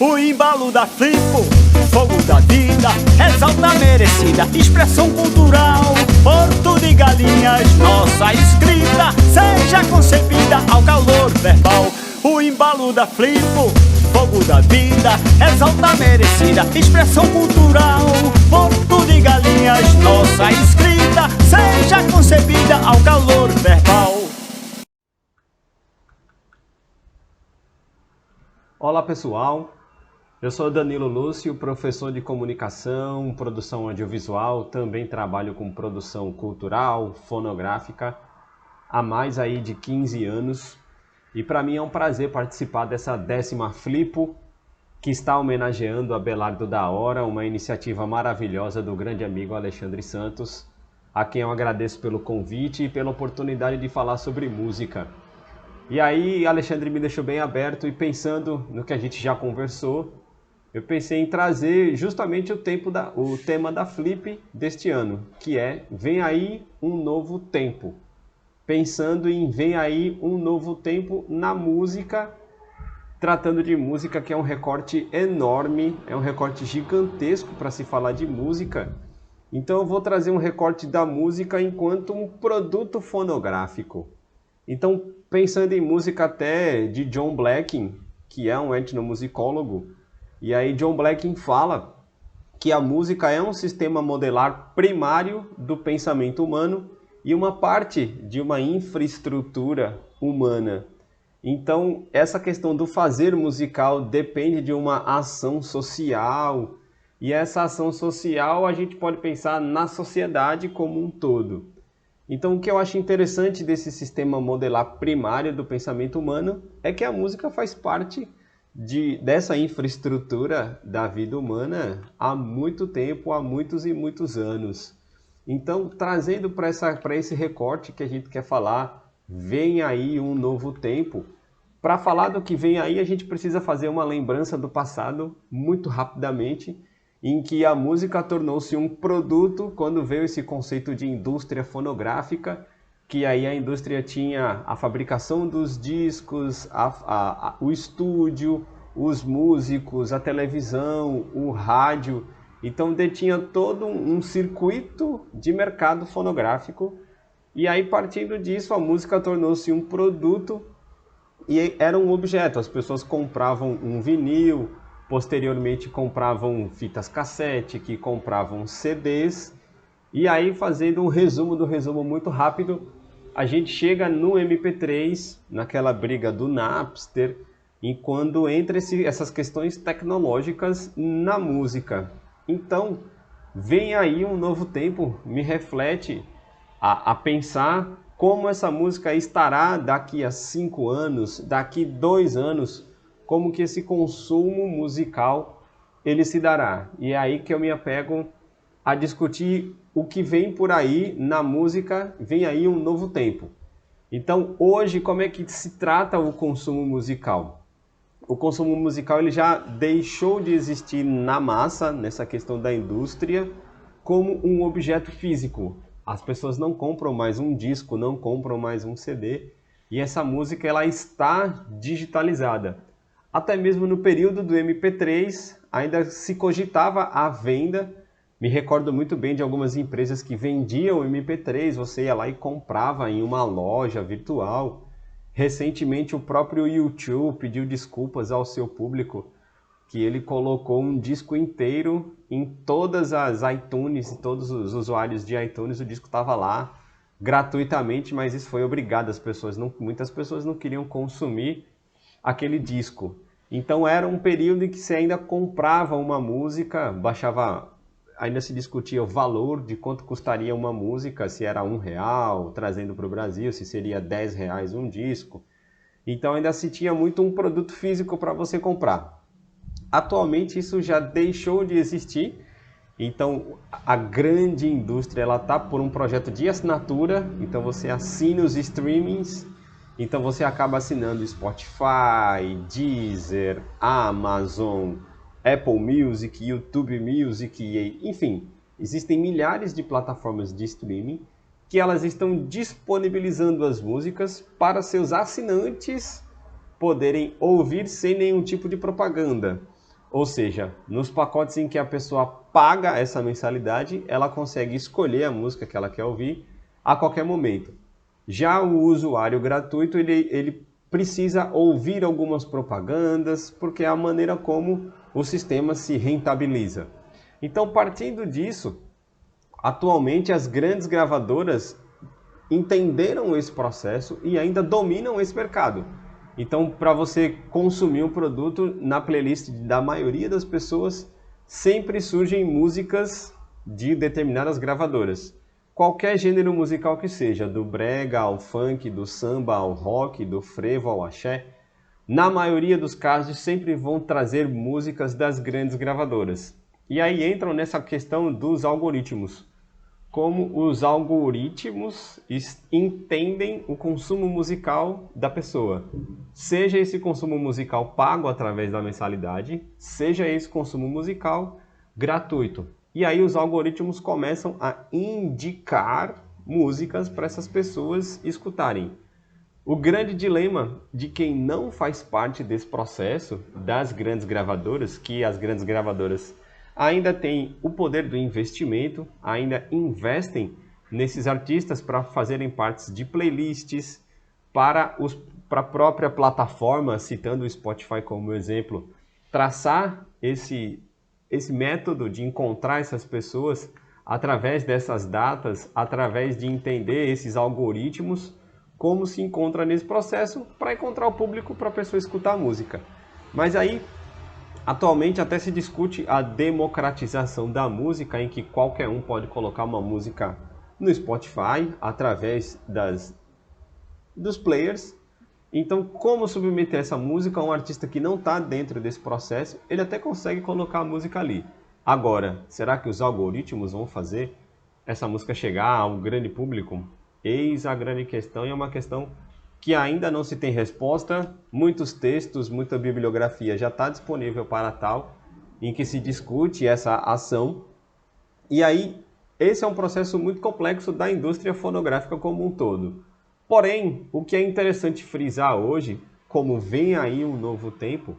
o embalo da Flipo, fogo da vida, exalta merecida, expressão cultural, porto de galinhas, nossa escrita, seja concebida ao calor verbal. O embalo da Flipo, fogo da vida, exalta merecida, expressão cultural, porto de galinhas, nossa escrita, seja concebida ao calor verbal. Olá pessoal, eu sou Danilo Lúcio, professor de comunicação, produção audiovisual, também trabalho com produção cultural, fonográfica, há mais aí de 15 anos. E para mim é um prazer participar dessa 10ª Flipo, que está homenageando Abelardo da Hora, uma iniciativa maravilhosa do grande amigo Alexandre Santos, a quem eu agradeço pelo convite e pela oportunidade de falar sobre música. E aí, Alexandre me deixou bem aberto e pensando no que a gente já conversou, eu pensei em trazer justamente o tema da Flip deste ano, que é Vem Aí um Novo Tempo. Pensando em Vem Aí um Novo Tempo na música, tratando de música que é um recorte enorme, é um recorte gigantesco para se falar de música. Então eu vou trazer um recorte da música enquanto um produto fonográfico. Então, pensando em música até de John Blacking, que é um etnomusicólogo, e aí John Blacking fala que a música é um sistema modelar primário do pensamento humano e uma parte de uma infraestrutura humana. Então, essa questão do fazer musical depende de uma ação social, e essa ação social a gente pode pensar na sociedade como um todo. Então, o que eu acho interessante desse sistema modelar primário do pensamento humano é que a música faz parte dessa infraestrutura da vida humana há muito tempo, há muitos e muitos anos. Então, trazendo para esse recorte que a gente quer falar, vem aí um novo tempo. Para falar do que vem aí, a gente precisa fazer uma lembrança do passado muito rapidamente, em que a música tornou-se um produto quando veio esse conceito de indústria fonográfica, que aí a indústria tinha a fabricação dos discos, o estúdio, os músicos, a televisão, o rádio. Então detinha todo um circuito de mercado fonográfico, e aí partindo disso a música tornou-se um produto e era um objeto. As pessoas compravam um vinil, posteriormente compravam fitas cassete, que compravam CDs, e aí fazendo um resumo do resumo muito rápido, a gente chega no MP3, naquela briga do Napster, e quando entra essas questões tecnológicas na música. Então, vem aí um novo tempo, me reflete a pensar como essa música estará daqui a 5 anos, daqui 2 anos, como que esse consumo musical ele se dará. E é aí que eu me apego a discutir o que vem por aí na música, vem aí um novo tempo. Então, hoje, como é que se trata o consumo musical? O consumo musical ele já deixou de existir na massa, nessa questão da indústria, como um objeto físico. As pessoas não compram mais um disco, não compram mais um CD, e essa música ela está digitalizada. Até mesmo no período do MP3, ainda se cogitava a venda. Me recordo muito bem de algumas empresas que vendiam MP3, você ia lá e comprava em uma loja virtual. Recentemente, o próprio YouTube pediu desculpas ao seu público, que ele colocou um disco inteiro em todas as iTunes, todos os usuários de iTunes, o disco estava lá gratuitamente, mas isso foi obrigado, muitas pessoas não queriam consumir aquele disco. Então era um período em que você ainda comprava uma música, ainda se discutia o valor de quanto custaria uma música, se era R$1, trazendo para o Brasil, se seria R$10 um disco. Então ainda se tinha muito um produto físico para você comprar. Atualmente isso já deixou de existir, então a grande indústria está por um projeto de assinatura, então você assina os streamings. Então você acaba assinando Spotify, Deezer, Amazon, Apple Music, YouTube Music, enfim, existem milhares de plataformas de streaming que elas estão disponibilizando as músicas para seus assinantes poderem ouvir sem nenhum tipo de propaganda. Ou seja, nos pacotes em que a pessoa paga essa mensalidade, ela consegue escolher a música que ela quer ouvir a qualquer momento. Já o usuário gratuito, ele precisa ouvir algumas propagandas, porque é a maneira como o sistema se rentabiliza. Então, partindo disso, atualmente as grandes gravadoras entenderam esse processo e ainda dominam esse mercado. Então, para você consumir um produto, na playlist da maioria das pessoas, sempre surgem músicas de determinadas gravadoras. Qualquer gênero musical que seja, do brega ao funk, do samba ao rock, do frevo ao axé, na maioria dos casos sempre vão trazer músicas das grandes gravadoras. E aí entram nessa questão dos algoritmos. Como os algoritmos entendem o consumo musical da pessoa. Seja esse consumo musical pago através da mensalidade, seja esse consumo musical gratuito. E aí os algoritmos começam a indicar músicas para essas pessoas escutarem. O grande dilema de quem não faz parte desse processo das grandes gravadoras, que as grandes gravadoras ainda têm o poder do investimento, ainda investem nesses artistas para fazerem partes de playlists, para a própria plataforma, citando o Spotify como exemplo, traçar esse método de encontrar essas pessoas através dessas datas, através de entender esses algoritmos, como se encontra nesse processo para encontrar o público para a pessoa escutar a música. Mas aí, atualmente até se discute a democratização da música, em que qualquer um pode colocar uma música no Spotify através dos players. Então, como submeter essa música a um artista que não está dentro desse processo, ele até consegue colocar a música ali. Agora, será que os algoritmos vão fazer essa música chegar a um grande público? Eis a grande questão, e é uma questão que ainda não se tem resposta. Muitos textos, muita bibliografia já está disponível para tal, em que se discute essa ação. E aí, esse é um processo muito complexo da indústria fonográfica como um todo. Porém, o que é interessante frisar hoje, como vem aí um novo tempo,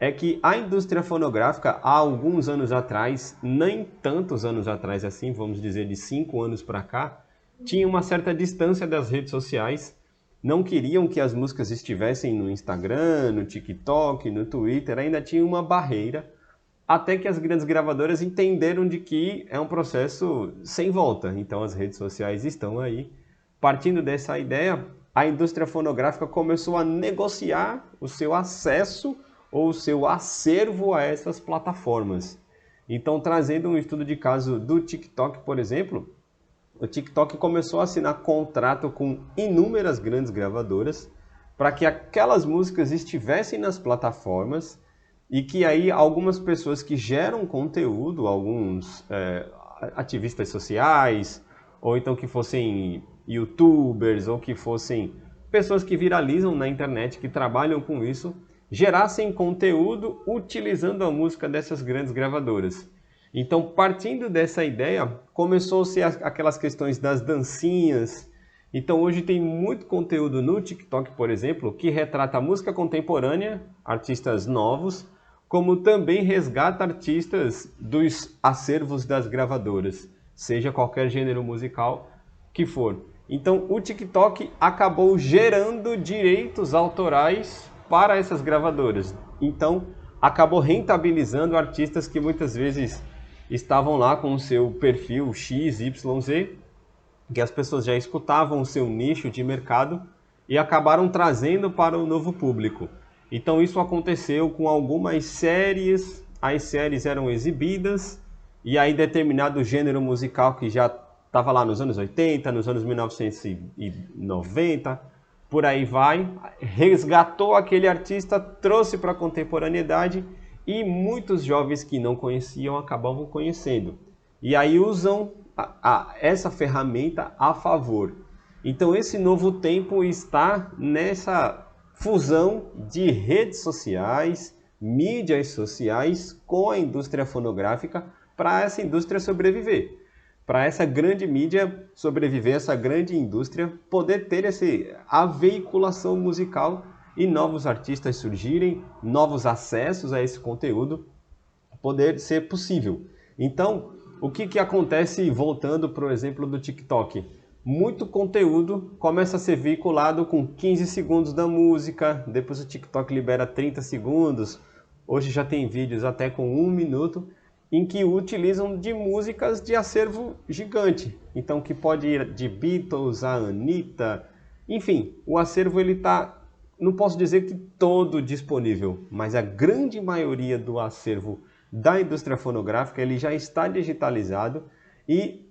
é que a indústria fonográfica, há alguns anos atrás, nem tantos anos atrás assim, vamos dizer de 5 anos para cá, tinha uma certa distância das redes sociais, não queriam que as músicas estivessem no Instagram, no TikTok, no Twitter, ainda tinha uma barreira, até que as grandes gravadoras entenderam de que é um processo sem volta. Então as redes sociais estão aí. Partindo dessa ideia, a indústria fonográfica começou a negociar o seu acesso ou o seu acervo a essas plataformas. Então, trazendo um estudo de caso do TikTok, por exemplo, o TikTok começou a assinar contrato com inúmeras grandes gravadoras para que aquelas músicas estivessem nas plataformas e que aí algumas pessoas que geram conteúdo, alguns ativistas sociais, ou então que fossem youtubers, ou que fossem pessoas que viralizam na internet, que trabalham com isso, gerassem conteúdo utilizando a música dessas grandes gravadoras. Então, partindo dessa ideia, começou-se aquelas questões das dancinhas. Então, hoje tem muito conteúdo no TikTok, por exemplo, que retrata a música contemporânea, artistas novos, como também resgata artistas dos acervos das gravadoras, seja qualquer gênero musical que for. Então, o TikTok acabou gerando direitos autorais para essas gravadoras. Então, acabou rentabilizando artistas que muitas vezes estavam lá com o seu perfil XYZ, que as pessoas já escutavam o seu nicho de mercado e acabaram trazendo para o novo público. Então isso aconteceu com algumas séries, as séries eram exibidas e aí determinado gênero musical que já estava lá nos anos 80, nos anos 1990, por aí vai, resgatou aquele artista, trouxe para a contemporaneidade e muitos jovens que não conheciam acabavam conhecendo. E aí usam essa ferramenta a favor. Então esse novo tempo está nessa fusão de redes sociais, mídias sociais com a indústria fonográfica para essa indústria sobreviver. Para essa grande mídia sobreviver, essa grande indústria poder ter a veiculação musical e novos artistas surgirem, novos acessos a esse conteúdo poder ser possível. Então, o que acontece voltando para o exemplo do TikTok? Muito conteúdo começa a ser veiculado com 15 segundos da música, depois o TikTok libera 30 segundos, hoje já tem vídeos até com 1 minuto, em que utilizam de músicas de acervo gigante. Então, que pode ir de Beatles a Anitta, enfim, o acervo ele está, não posso dizer que todo disponível, mas a grande maioria do acervo da indústria fonográfica ele já está digitalizado e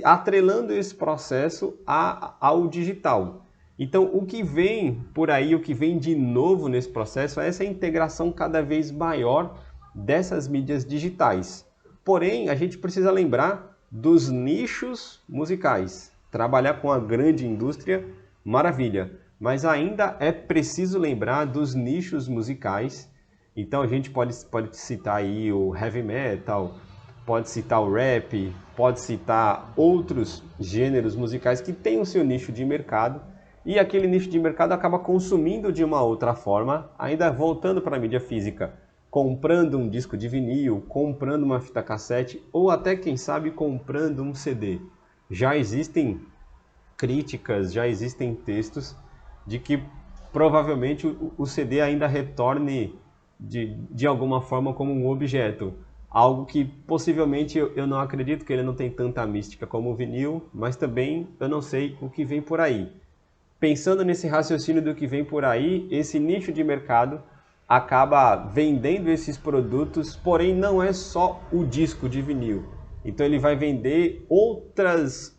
atrelando esse processo ao digital. Então, o que vem por aí, o que vem de novo nesse processo é essa integração cada vez maior dessas mídias digitais. Porém, a gente precisa lembrar dos nichos musicais. Trabalhar com a grande indústria, maravilha, mas ainda é preciso lembrar dos nichos musicais. Então, a gente pode citar aí o heavy metal, pode citar o rap, pode citar outros gêneros musicais que têm o seu nicho de mercado e aquele nicho de mercado acaba consumindo de uma outra forma, ainda voltando para a mídia física, comprando um disco de vinil, comprando uma fita cassete ou até, quem sabe, comprando um CD. Já existem críticas, já existem textos de que provavelmente o CD ainda retorne de alguma forma como um objeto. Algo que possivelmente eu não acredito que ele não tem tanta mística como o vinil, mas também eu não sei o que vem por aí. Pensando nesse raciocínio do que vem por aí, esse nicho de mercado acaba vendendo esses produtos, porém não é só o disco de vinil. Então ele vai vender outros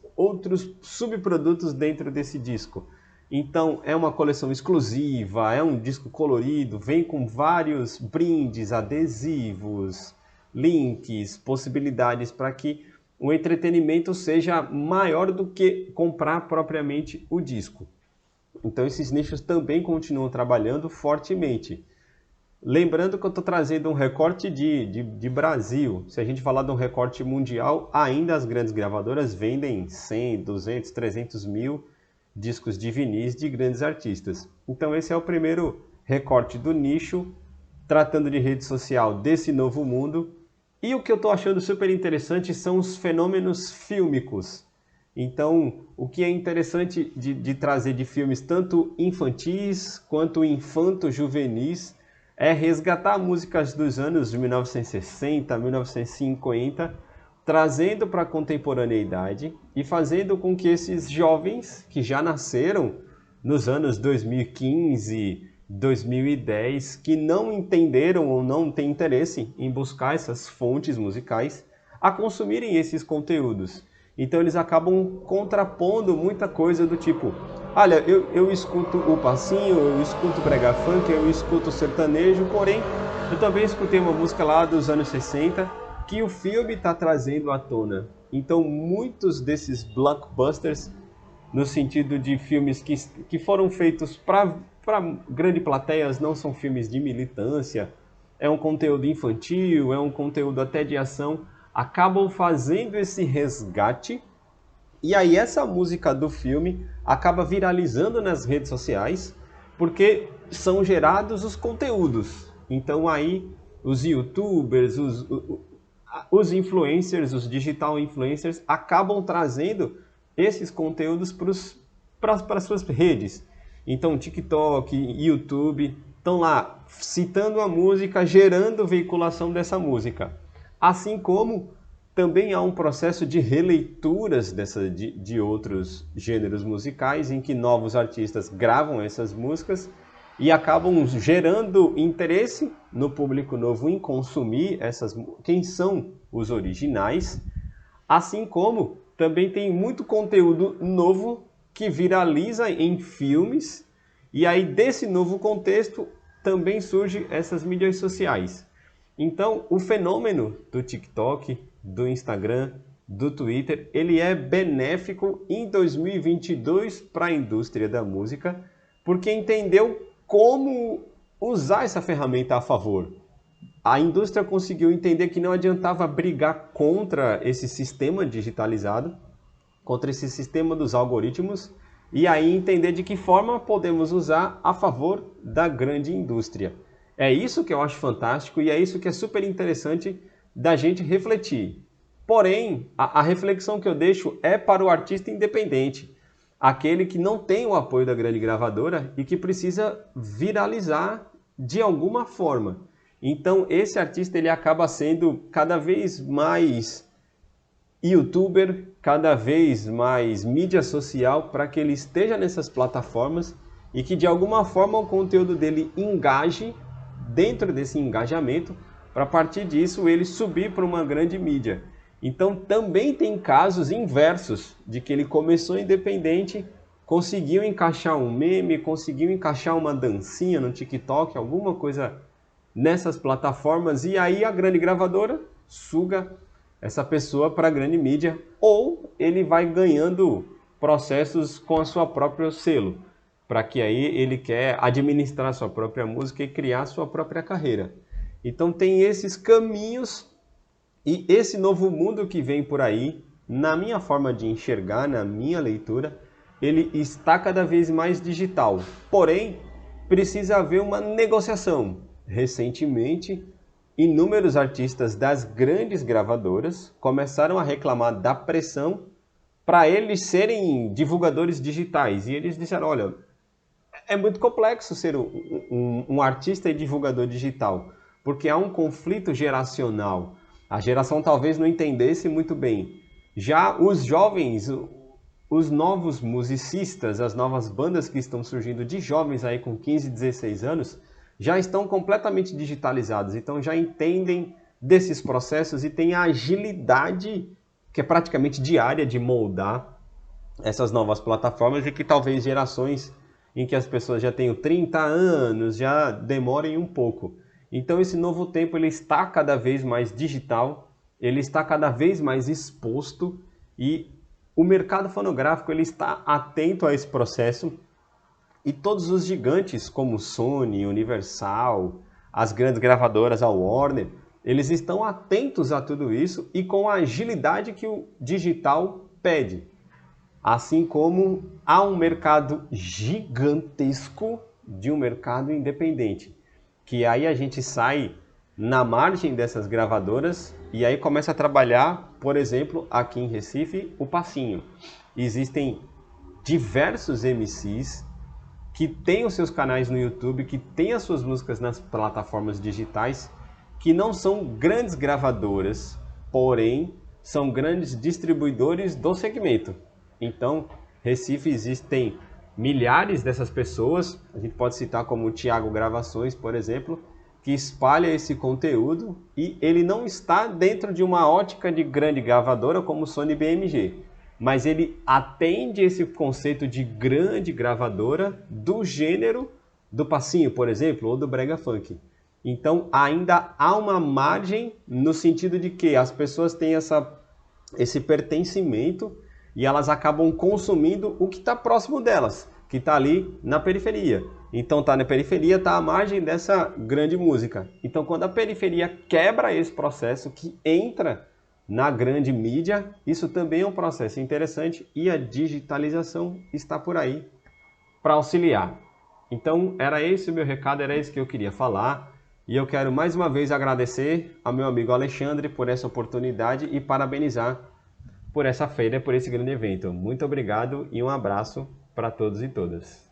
subprodutos dentro desse disco. Então é uma coleção exclusiva, é um disco colorido, vem com vários brindes, adesivos, links, possibilidades para que o entretenimento seja maior do que comprar propriamente o disco. Então esses nichos também continuam trabalhando fortemente. Lembrando que eu estou trazendo um recorte de Brasil. Se a gente falar de um recorte mundial, ainda as grandes gravadoras vendem 100, 200, 300 mil discos de vinis de grandes artistas. Então esse é o primeiro recorte do nicho, tratando de rede social desse novo mundo. E o que eu estou achando super interessante são os fenômenos fílmicos. Então, o que é interessante de trazer de filmes tanto infantis quanto infanto-juvenis é resgatar músicas dos anos de 1960, 1950, trazendo para a contemporaneidade e fazendo com que esses jovens que já nasceram nos anos 2015, 2010, que não entenderam ou não têm interesse em buscar essas fontes musicais, a consumirem esses conteúdos. Então eles acabam contrapondo muita coisa do tipo, olha, eu escuto o passinho, eu escuto brega funk, eu escuto sertanejo, porém eu também escutei uma música lá dos anos 60 que o filme está trazendo à tona. Então muitos desses blockbusters, no sentido de filmes que foram feitos para grande plateias, não são filmes de militância, é um conteúdo infantil, é um conteúdo até de ação, acabam fazendo esse resgate e aí essa música do filme acaba viralizando nas redes sociais porque são gerados os conteúdos. Então aí os youtubers, os influencers, os digital influencers acabam trazendo esses conteúdos para as suas redes. Então TikTok, YouTube estão lá citando a música, gerando veiculação dessa música. Assim como também há um processo de releituras de outros gêneros musicais em que novos artistas gravam essas músicas e acabam gerando interesse no público novo em consumir quem são os originais, assim como também tem muito conteúdo novo que viraliza em filmes e aí desse novo contexto também surgem essas mídias sociais. Então, o fenômeno do TikTok, do Instagram, do Twitter, ele é benéfico em 2022 para a indústria da música, porque entendeu como usar essa ferramenta a favor. A indústria conseguiu entender que não adiantava brigar contra esse sistema digitalizado, contra esse sistema dos algoritmos, e aí entender de que forma podemos usar a favor da grande indústria. É isso que eu acho fantástico e é isso que é super interessante da gente refletir. Porém, a reflexão que eu deixo é para o artista independente, aquele que não tem o apoio da grande gravadora e que precisa viralizar de alguma forma. Então, esse artista ele acaba sendo cada vez mais youtuber, cada vez mais mídia social para que ele esteja nessas plataformas e que de alguma forma o conteúdo dele engaje dentro desse engajamento para a partir disso ele subir para uma grande mídia. Então também tem casos inversos de que ele começou independente, conseguiu encaixar um meme, conseguiu encaixar uma dancinha no TikTok, alguma coisa nessas plataformas e aí a grande gravadora suga essa pessoa para a grande mídia ou ele vai ganhando processos com a sua própria selo, para que aí ele quer administrar sua própria música e criar sua própria carreira. Então tem esses caminhos e esse novo mundo que vem por aí, na minha forma de enxergar, na minha leitura, ele está cada vez mais digital. Porém, precisa haver uma negociação. Recentemente, inúmeros artistas das grandes gravadoras começaram a reclamar da pressão para eles serem divulgadores digitais. E eles disseram, olha, é muito complexo ser um artista e divulgador digital, porque há um conflito geracional. A geração talvez não entendesse muito bem. Já os jovens, os novos musicistas, as novas bandas que estão surgindo de jovens aí com 15, 16 anos, já estão completamente digitalizados, então já entendem desses processos e têm a agilidade, que é praticamente diária, de moldar essas novas plataformas e que talvez gerações em que as pessoas já tenham 30 anos já demorem um pouco. Então esse novo tempo ele está cada vez mais digital, ele está cada vez mais exposto e o mercado fonográfico ele está atento a esse processo. E todos os gigantes como Sony, Universal, as grandes gravadoras, a Warner, eles estão atentos a tudo isso e com a agilidade que o digital pede. Assim como há um mercado gigantesco de um mercado independente, que aí a gente sai na margem dessas gravadoras e aí começa a trabalhar, por exemplo, aqui em Recife, o passinho. Existem diversos MCs que têm os seus canais no YouTube, que têm as suas músicas nas plataformas digitais, que não são grandes gravadoras, porém são grandes distribuidores do segmento. Então, Recife existem milhares dessas pessoas, a gente pode citar como o Thiago Gravações, por exemplo, que espalha esse conteúdo e ele não está dentro de uma ótica de grande gravadora como Sony BMG. Mas ele atende esse conceito de grande gravadora do gênero do passinho, por exemplo, ou do brega funk. Então ainda há uma margem no sentido de que as pessoas têm esse pertencimento e elas acabam consumindo o que está próximo delas, que está ali na periferia. Então está na periferia, está à margem dessa grande música. Então quando a periferia quebra esse processo que entra na grande mídia, isso também é um processo interessante e a digitalização está por aí para auxiliar. Então era esse o meu recado, era esse que eu queria falar e eu quero mais uma vez agradecer ao meu amigo Alexandre por essa oportunidade e parabenizar por essa feira, por esse grande evento. Muito obrigado e um abraço para todos e todas.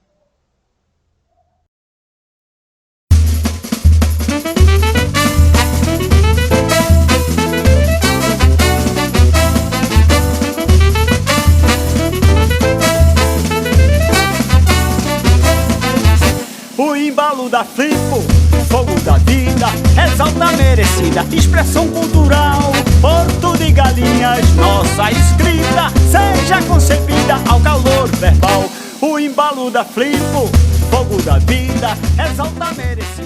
O embalo da Flippo, fogo da vida, exalta merecida, expressão cultural, porto de galinhas, nossa escrita, seja concebida ao calor verbal. O embalo da Flippo, fogo da vida, exalta merecida.